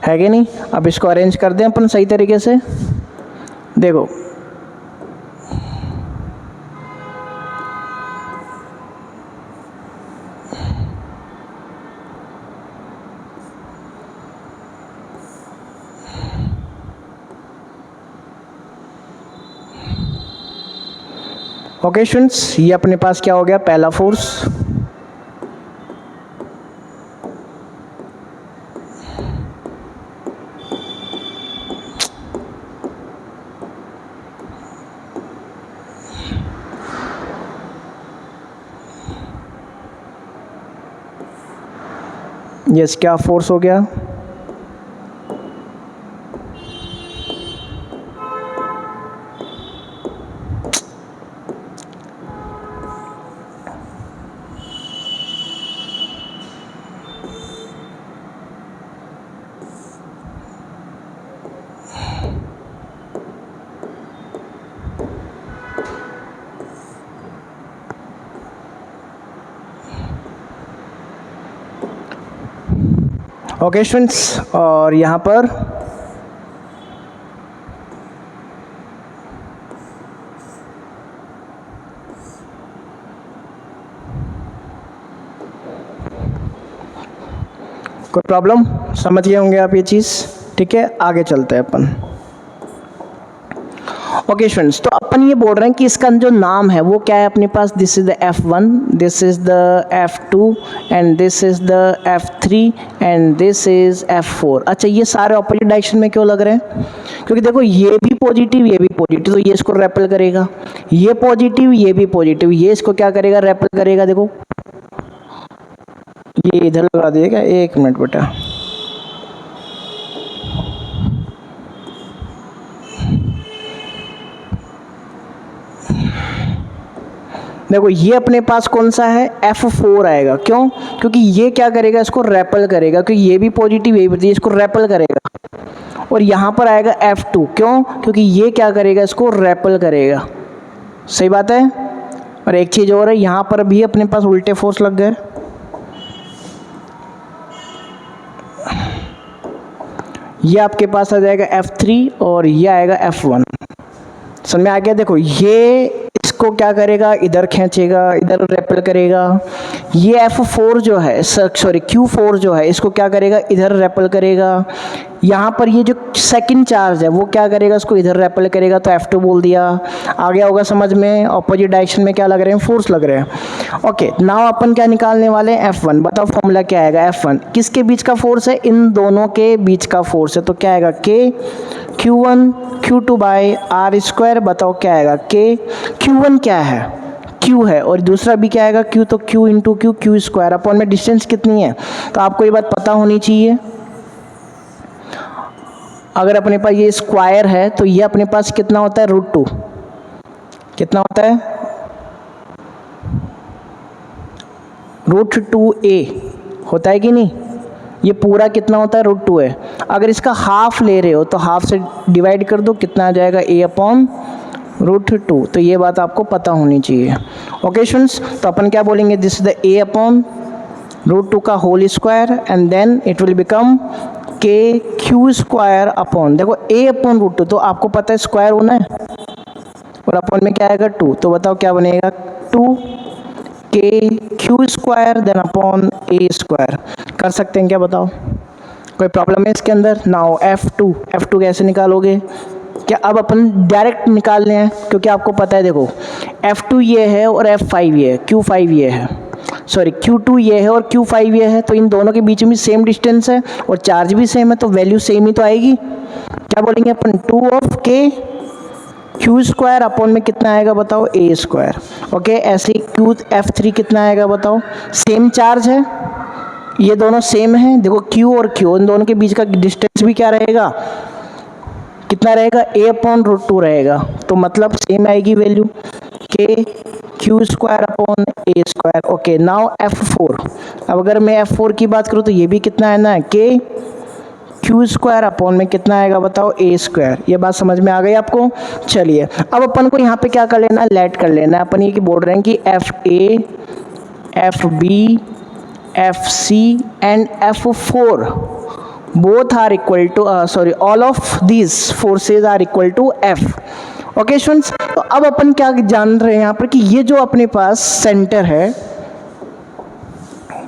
है कि नहीं। अब इसको अरेंज कर दें अपन सही तरीके से। देखो ओके स्टूडेंट्स, ये अपने पास क्या हो गया, पहला फोर्स। यस, क्या फोर्स हो गया? ओके स्टूडेंट्स, और यहाँ पर कोई प्रॉब्लम? समझ गए होंगे आप ये चीज़, ठीक है। आगे चलते हैं अपन। ओके स्टूडेंट्स, तो अपन ये बोल रहे हैं कि इसका जो नाम है वो क्या है अपने पास? This is the F1, this is the F2 and this is the F3 and this is F4। अच्छा, ये सारे ऑपोजिट डायरेक्शन में क्यों लग रहे हैं? क्योंकि देखो ये भी पॉजिटिव, ये भी पॉजिटिव, तो ये इसको रेपल करेगा। ये पॉजिटिव, ये भी पॉजिटिव, ये इसको क्या करेगा? रेपल करेगा। देखो ये इधर लगा दिएगा, एक मिनट बेटा। देखो ये अपने पास कौन सा है? F4 आएगा। क्यों? क्योंकि ये क्या करेगा? इसको रेपल करेगा, क्योंकि ये भी पॉजिटिव, ये भी, इसको रेपल करेगा। और यहाँ पर आएगा F2। क्यों? क्योंकि ये क्या करेगा? इसको रेपल करेगा। सही बात है। और एक चीज़ और है, यहाँ पर भी अपने पास उल्टे फोर्स लग गए। ये आपके पास आ जाएगा F3 और ये आएगा F1। समझ में आ गया? देखो ये इसको क्या करेगा? इधर खींचेगा, इधर रेपल करेगा। ये F4 जो है, सॉरी Q4 जो है, इसको क्या करेगा? इधर रेपल करेगा। यहाँ पर ये जो सेकंड चार्ज है वो क्या करेगा? इसको इधर रेपल करेगा, तो F2 बोल दिया। आ गया होगा समझ में? ऑपोजिट डायरेक्शन में क्या लग रहे हैं? फोर्स लग रहे हैं। ओके, नाउ अपन क्या निकालने वाले हैं? F1। बताओ फॉर्मूला क्या आएगा? F1 किसके बीच का फोर्स है? इन दोनों के बीच का फोर्स है, तो क्या आएगा? K Q1 Q2 by R square. बताओ क्या आएगा? K Q1 क्या है? Q है, और दूसरा भी क्या आएगा? Q, तो Q into Q, Q square upon में डिस्टेंस कितनी है? तो आपको ये बात पता होनी चाहिए। अगर अपने पास ये स्क्वायर है तो ये अपने पास कितना होता है? √2। कितना होता है? √2a होता है कि नहीं? ये पूरा कितना होता है? √2 है। अगर इसका हाफ ले रहे हो तो हाफ से डिवाइड कर दो, कितना आ जाएगा? a upon √2। तो ये बात आपको पता होनी चाहिए। ओके स्टूडेंट्स, तो अपन क्या बोलेंगे? This is the a upon √2 का whole square and then it will become K Q square upon, देखो a अपॉन √2, तो आपको पता है स्क्वायर होना है, और अपॉन में क्या आएगा? 2। तो बताओ क्या बनेगा? 2K Q square then upon a square. कर सकते हैं क्या? बताओ, कोई प्रॉब्लम है इसके अंदर? नाउ F2 कैसे निकालोगे? क्या अब अपन डायरेक्ट निकालने हैं? क्योंकि आपको पता है, देखो F2 ये है और F5 ये है, Q5 ये है, सॉरी Q2 ये है और Q5 ये है, तो इन दोनों के बीच में सेम डिस्टेंस है और चार्ज भी सेम है, तो वैल्यू सेम ही तो आएगी। क्या बोलेंगे अपन? 2 of K Q square upon में कितना आएगा? बताओ a स्क्वायर। ओके, ऐसे ही F3 कितना आएगा? बताओ। सेम चार्ज है, ये दोनों सेम है। देखो Q और Q, इन दोनों के बीच का डिस्टेंस भी क्या रहेगा? कितना रहेगा? a अपॉन √2 रहेगा, तो मतलब सेम आएगी value, K Q square upon a square. Okay, now F4। अब अगर मैं F4 की बात करूँ तो ये भी कितना है ना? K Q स्क्वायर अपॉन में कितना आएगा? बताओ a स्क्वायर। ये बात समझ में आ गई आपको? चलिए, अब अपन को यहाँ पे क्या कर लेना है? लेट कर लेना है। अपन ये बोल रहे हैं कि FA, FB, FC and F4 both are equal to all of these forces are equal to F। Okay students, तो अब अपन क्या जान रहे हैं यहाँ पर कि ये जो अपने पास सेंटर है,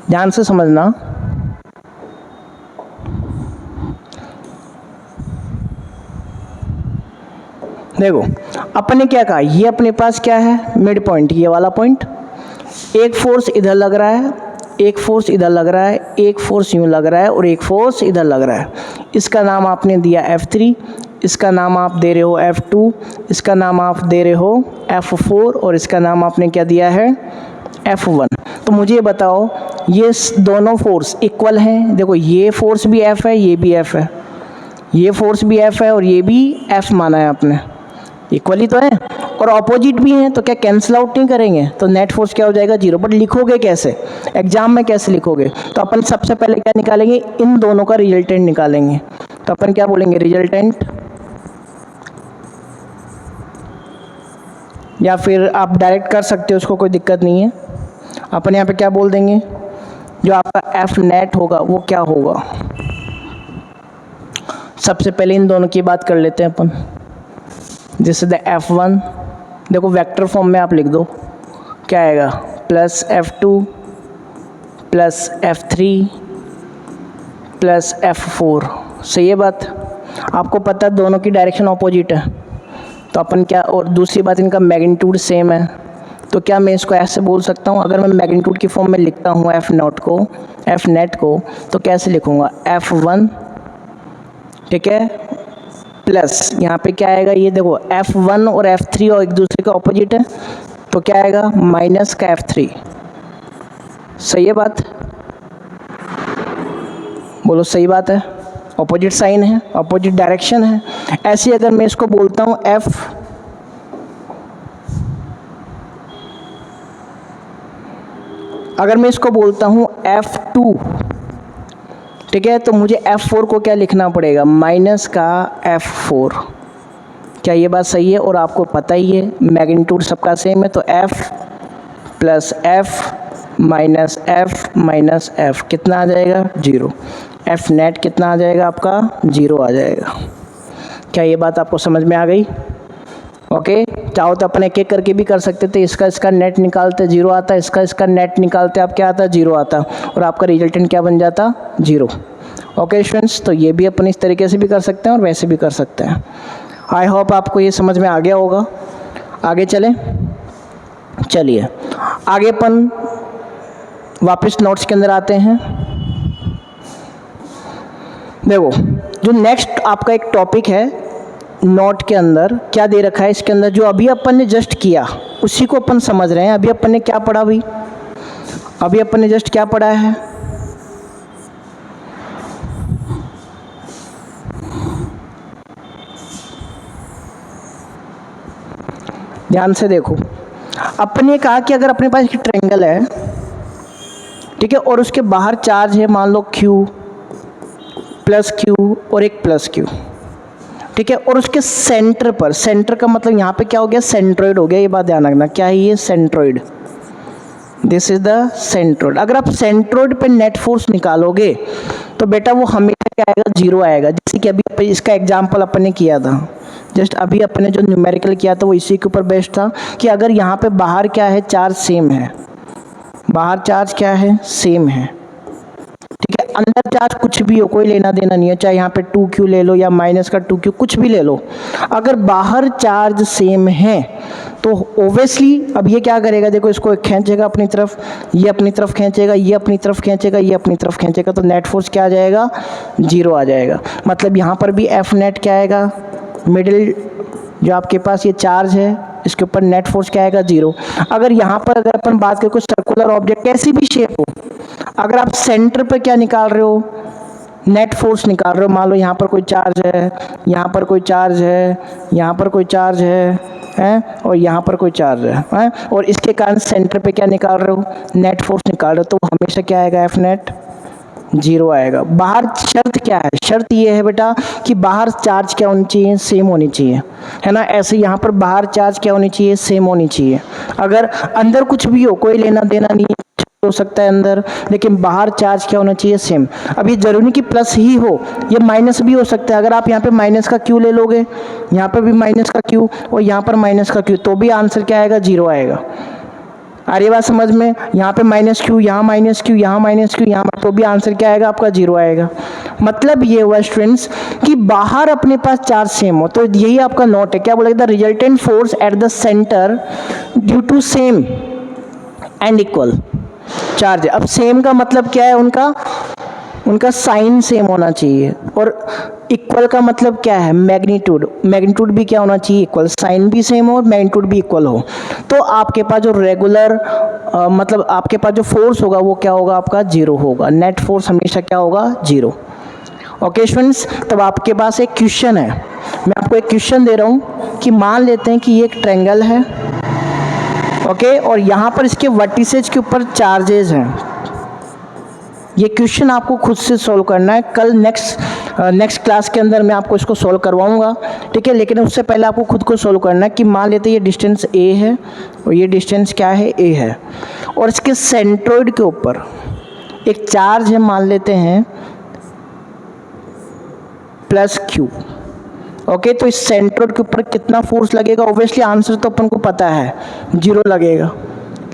ध्यान से समझना, देखो अपन ने क्या कहा? ये अपने पास क्या है? मिड पॉइंट, ये वाला पॉइंट। एक फोर्स इधर लग रहा है, एक फोर्स इधर लग रहा है, एक फोर्स यूं लग रहा है और एक फोर्स इधर लग रहा है। इसका नाम आपने दिया F3, इसका नाम आप दे रहे हो F2, इसका नाम आप दे रहे हो F4 और इसका नाम आपने क्या दिया है? F1। तो मुझे बताओ ये दोनों फोर्स इक्वल हैं। देखो ये फोर्स भी F है, ये भी F है, ये फोर्स भी F है और ये भी F माना है आपने, इक्वल ही तो है और ऑपोजिट भी हैं, तो क्या कैंसिल आउट नहीं करेंगे? तो नेट फोर्स क्या हो जाएगा? 0। बट लिखोगे कैसे एग्जाम में, कैसे लिखोगे? तो अपन सबसे पहले क्या निकालेंगे? इन दोनों का रिजल्टेंट निकालेंगे। तो अपन क्या बोलेंगे? रिजल्टेंट, या फिर आप डायरेक्ट कर सकते हो, उसको कोई दिक्कत नहीं है। अपन यहाँ पे क्या बोल देंगे? जो आपका एफ नेट होगा वो क्या होगा? सबसे पहले इन दोनों की बात कर लेते हैं अपन। दिस इज द F1, देखो वेक्टर फॉर्म में आप लिख दो, क्या आएगा? Plus F2 plus F3 plus F4। सही है बात? आपको पता है दोनों की डायरेक्शन ऑपोजिट है, तो अपन क्या, और दूसरी बात इनका मैग्नीट्यूड सेम है, तो क्या मैं इसको ऐसे बोल सकता हूँ? अगर मैं मैग्नीट्यूड की फॉर्म में लिखता हूँ एफ नॉट को, एफ नेट को, तो कैसे लिखूँगा? F1, ठीक है, प्लस यहाँ पे क्या आएगा? ये देखो F1 और F3 और एक दूसरे के ऑपोजिट है, तो क्या आएगा? माइनस का F3। सही है बात? बोलो सही बात है? ऑपोजिट साइन है, ऑपोजिट डायरेक्शन है। ऐसे अगर मैं इसको बोलता हूँ अगर मैं इसको बोलता हूँ F2, ठीक है, तो मुझे F4 को क्या लिखना पड़ेगा? माइनस का F4। क्या ये बात सही है? और आपको पता ही है मैग्नीट्यूड सबका सेम है, तो F plus F minus F कितना आ जाएगा? 0। F नेट कितना आ जाएगा आपका? 0 आ जाएगा। क्या ये बात आपको समझ में आ गई? ओके, चाहो तो अपन एक एक करके भी कर सकते थे। इसका नेट निकालते 0 आता, इसका नेट निकालते आप क्या आता? 0 आता, और आपका रिजल्टेंट क्या बन जाता? 0। ओके स्टूडेंट्स, तो ये भी अपन इस तरीके से भी कर सकते हैं और वैसे भी कर सकते हैं। आई होप आपको ये समझ में आ गया होगा। आगे चलें, चलिए आगे अपन वापस नोट्स के अंदर आते हैं। देखो जो नेक्स्ट आपका एक टॉपिक है नोट के अंदर, क्या दे रखा है इसके अंदर? जो अभी अपन ने जस्ट किया उसी को अपन समझ रहे हैं। अभी अपन ने क्या पढ़ा? अभी अपन ने जस्ट क्या पढ़ा है? ध्यान से देखो, अपन ने कहा कि अगर अपने पास एक ट्रायंगल है, ठीक है, और उसके बाहर चार्ज है मान लो Q प्लस Q और एक प्लस Q, ठीक है, और उसके सेंटर पर, सेंटर का मतलब यहाँ पे क्या हो गया? सेंट्रोइड हो गया। ये बात ध्यान रखना, क्या है ये? Centroid. This is the centroid. अगर आप सेंट्रोइड पे नेट फोर्स निकालोगे तो बेटा वो हमेशा क्या आएगा? 0 आएगा। जैसे कि अभी इसका एग्जाम्पल अपन ने किया था, जस्ट अभी अपने जो न्यूमेरिकल किया था वो इसी के ऊपर बेस्ड था कि अगर यहाँ पे बाहर क्या है? चार्ज सेम है, बाहर चार्ज क्या है? सेम है, ठीक है, अंदर चार्ज कुछ भी हो, कोई लेना देना नहीं है, चाहे यहाँ पे 2Q ले लो या माइनस का 2Q कुछ भी ले लो। अगर बाहर चार्ज सेम है तो ओब्वियसली अब ये क्या करेगा? देखो इसको खींचेगा अपनी तरफ, ये अपनी तरफ खींचेगा, ये अपनी तरफ खींचेगा, ये अपनी तरफ खींचेगा, तो नेट फोर्स क्या आ जाएगा? 0 आ जाएगा। मतलब यहाँ पर भी F नेट क्या आएगा? मिडिल जो आपके पास ये चार्ज है इसके ऊपर नेट फोर्स क्या आएगा? 0। अगर यहाँ पर अगर अपन बात करें कुछ सर्कुलर ऑब्जेक्ट कैसी भी शेप हो, अगर आप सेंटर पे क्या निकाल रहे हो? नेट फोर्स निकाल रहे हो। मान लो यहाँ पर कोई चार्ज है, यहाँ पर कोई चार्ज है, यहाँ पर कोई चार्ज है और यहाँ पर कोई चार्ज है, और इसके कारण सेंटर पे क्या निकाल रहे हो? नेट फोर्स निकाल रहे हो, तो हमेशा क्या आएगा? F नेट 0 आएगा। बाहर शर्त क्या है? शर्त ये है बेटा कि बाहर चार्ज क्या होनी चाहिए? सेम होनी चाहिए, है ना। ऐसे यहाँ पर बाहर चार्ज क्या होनी चाहिए? सेम होनी चाहिए। अगर अंदर कुछ भी हो, कोई लेना देना नहीं हो सकता है अंदर, लेकिन बाहर चार्ज क्या होना चाहिए? सेम। अब ये जरूरी कि प्लस ही हो, ये माइनस भी हो सकता है। अगर आप यहाँ पे माइनस का Q ले लोगे, यहाँ पे भी माइनस का Q और यहाँ पर माइनस का Q, तो भी आंसर क्या आएगा? 0 आएगा। आ रही बात समझ में? यहाँ पे माइनस Q, यहाँ माइनस Q, यहाँ माइनस Q, यहाँ, तो भी आंसर क्या आएगा आपका? 0 आएगा। मतलब ये हुआ स्टूडेंट्स कि बाहर अपने पास चार्ज सेम हो, तो यही आपका नोट है। क्या बोलेगा? The resultant force at the centre due to same and equal charge. अब सेम का मतलब क्या है? उनका साइन सेम होना चाहिए, और इक्वल का मतलब क्या है, मैग्नीट्यूड, मैग्नीट्यूड भी क्या होना चाहिए, इक्वल, साइन भी सेम हो और मैग्नीट्यूड भी इक्वल हो। तो आपके पास जो रेगुलर मतलब आपके पास जो फोर्स होगा वो क्या होगा, आपका जीरो होगा, नेट फोर्स हमेशा क्या होगा, जीरो। ओके स्टूडेंट्स, तब आपके पास एक क्वेश्चन है, मैं आपको एक क्वेश्चन दे रहा हूँ कि मान लेते हैं कि ये एक ट्रायंगल है, ओके, और यहाँ पर इसके वर्टिसेज के ऊपर चार्जेस हैं। ये क्वेश्चन आपको खुद से सॉल्व करना है, कल नेक्स्ट क्लास के अंदर मैं आपको इसको सॉल्व करवाऊंगा, ठीक है। लेकिन उससे पहले आपको खुद को सॉल्व करना है कि मान लेते हैं ये डिस्टेंस ए है और ये डिस्टेंस क्या है, ए है, और इसके सेंट्रोइड के ऊपर एक चार्ज है, मान लेते हैं प्लस क्यू। ओके, तो इस सेंट्रोइड के ऊपर कितना फोर्स लगेगा, ऑब्वियसली आंसर तो अपन को पता है, जीरो लगेगा।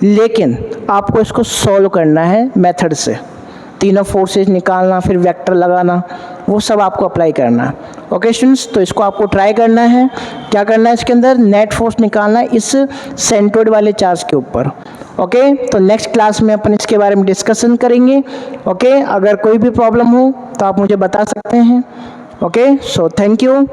लेकिन आपको इसको सॉल्व करना है मेथड से, तीनों फोर्सेज निकालना, फिर वेक्टर लगाना, वो सब आपको अप्लाई करना है। ओके स्टूडेंट्स, तो इसको आपको ट्राई करना है। क्या करना है, इसके अंदर नेट फोर्स निकालना है इस सेंट्रोइड वाले चार्ज के ऊपर। ओके, तो नेक्स्ट क्लास में अपन इसके बारे में डिस्कशन करेंगे। ओके, अगर कोई भी प्रॉब्लम हो तो आप मुझे बता सकते हैं। Okay, so thank you.